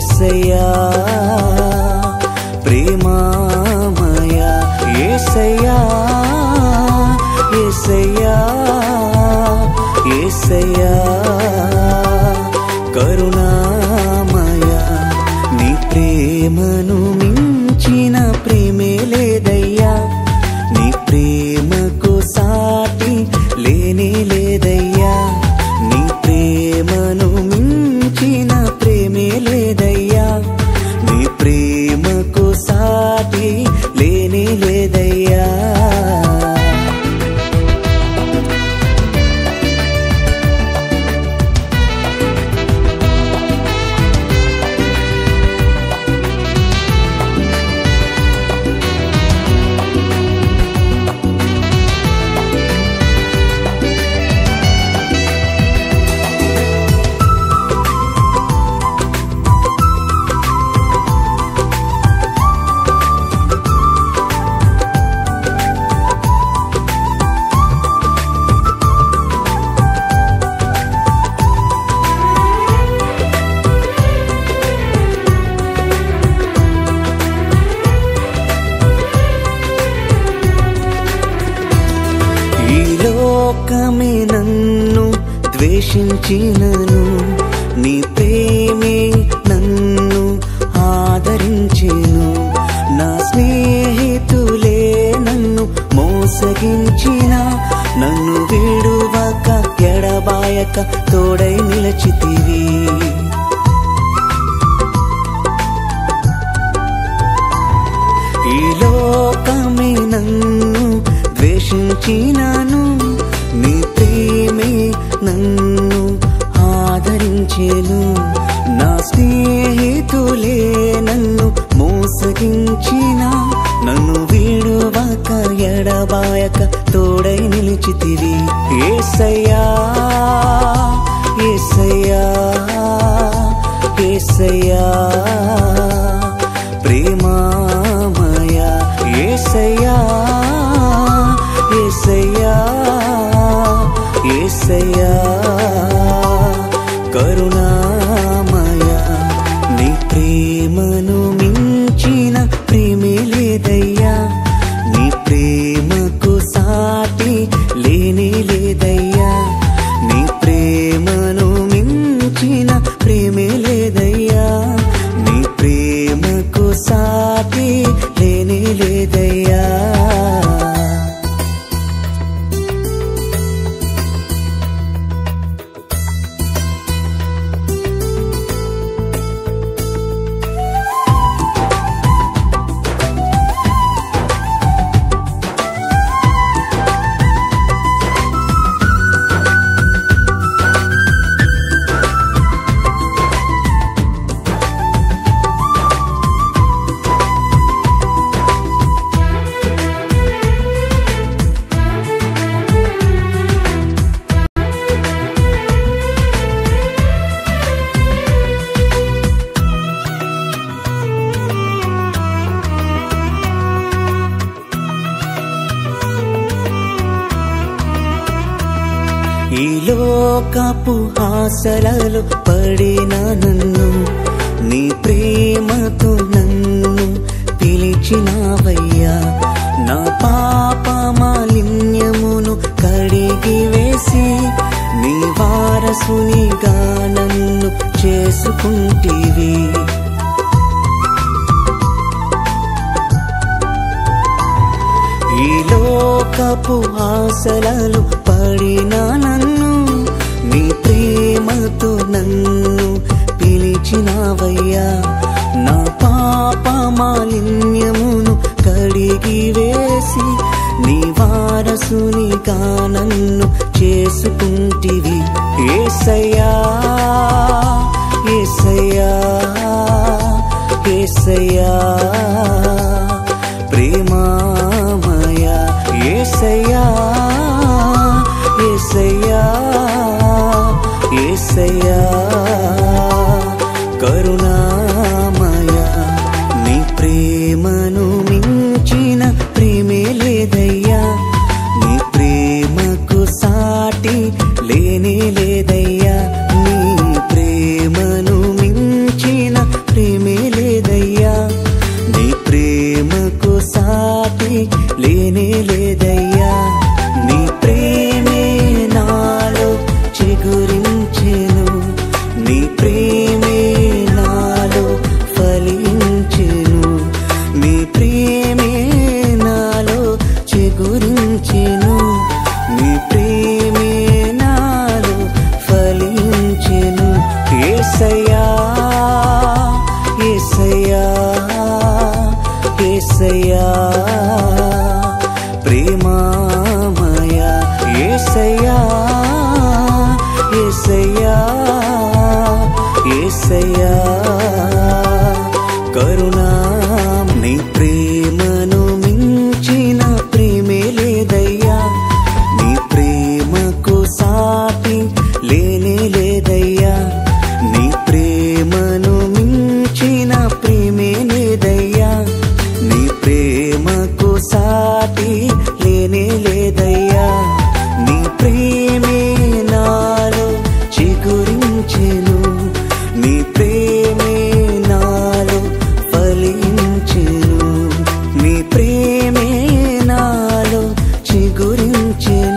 యేసయ్యా ప్రేమామయ యేసయ్యా యేసయ్యా యేసయ్యా కరుణామయ నీ ప్రేమను మించిన ప్రేమే లేదయ్యా నీ ప్రేమకు సాటి లేనే లేదయ్యా నీ ప్రేమను మించిన ప్రేమే లేదయ్యా నీ ప్రేమకు సాటి లేనే లేదయ్యా లోకమే నన్ను ద్వేషించినను నీ ప్రేమే నన్ను ఆదరించెను నా స్నేహితులే నన్ను మోసగించిన నన్ను విడువక ఎడబాయక తోడై నిలచితివి ఈ లోకమే నన్ను ద్వేషించినాను నీ ప్రేమే నన్ను ఆదరించెను నా స్నేహితులే నన్ను మోసగించిన నన్ను విడువక ఎడబాయక తోడై నిలిచితివి యేసయ్యా యేసయ్యా యేసయ్యా ప్రేమామయ యేసయ్యా యేసయ్యా యేసయ్యా కరుణామయ నీ ప్రేమను మించిన ప్రేమే లేదయ్యా నీ ప్రేమకు సాటి లేనే లేదయ్యా నీ ప్రేమను మించిన ప్రేమే లేదయ్యా నీ ప్రేమకు సాటి లేనే లేదయ్యా ఈ లోకపు ఆశలలో పడిన నన్ను నీ ప్రేమతో నన్ను పిలిచినావయ్యా నా పాప మాలిన్యమును కడిగి వేసి నీ వారసునిగా నన్ను చేసుకుంటివి ఈ లోకపు ఆశలలో పడిన నన్ను నీ ప్రేమతో నన్ను పిలిచినావయ్యా నా పాప మాలిన్యమును కడిగి వేసి నీ వారసునిగా నన్ను చేసుకుంటివి యేసయ్యా యేసయ్యా యేసయ్యా ప్రేమామయ యేసయ్యా యేసయ్యా యేసయ్యా కరుణామయ నీ ప్రేమను మించిన ప్రేమే లేదయ్యా నీ ప్రేమకు సాటి లేనే లేదయ్యా నీ ప్రేమను మించిన యేసయ్యా యేసయ్యా యేసయ్యా ప్రేమామయ యేసయ్యా యేసయ్యా యేసయ్యా కరుణా నీ ప్రేమను మించిన ప్రేమే లేదయ్యా నీ ప్రేమకు సాటి లేనే లేదయ్యా నీ ప్రేమను మించిన ప్రేమే లేదయ్యా నీ ప్రేమకు సాటి లేనే లేదయ్యా నీ ప్రేమే నాలో చిగురించెను నీ ప్రేమే నాలో ఫలించెను నీ ప్రేమే నాలో చిగురించెను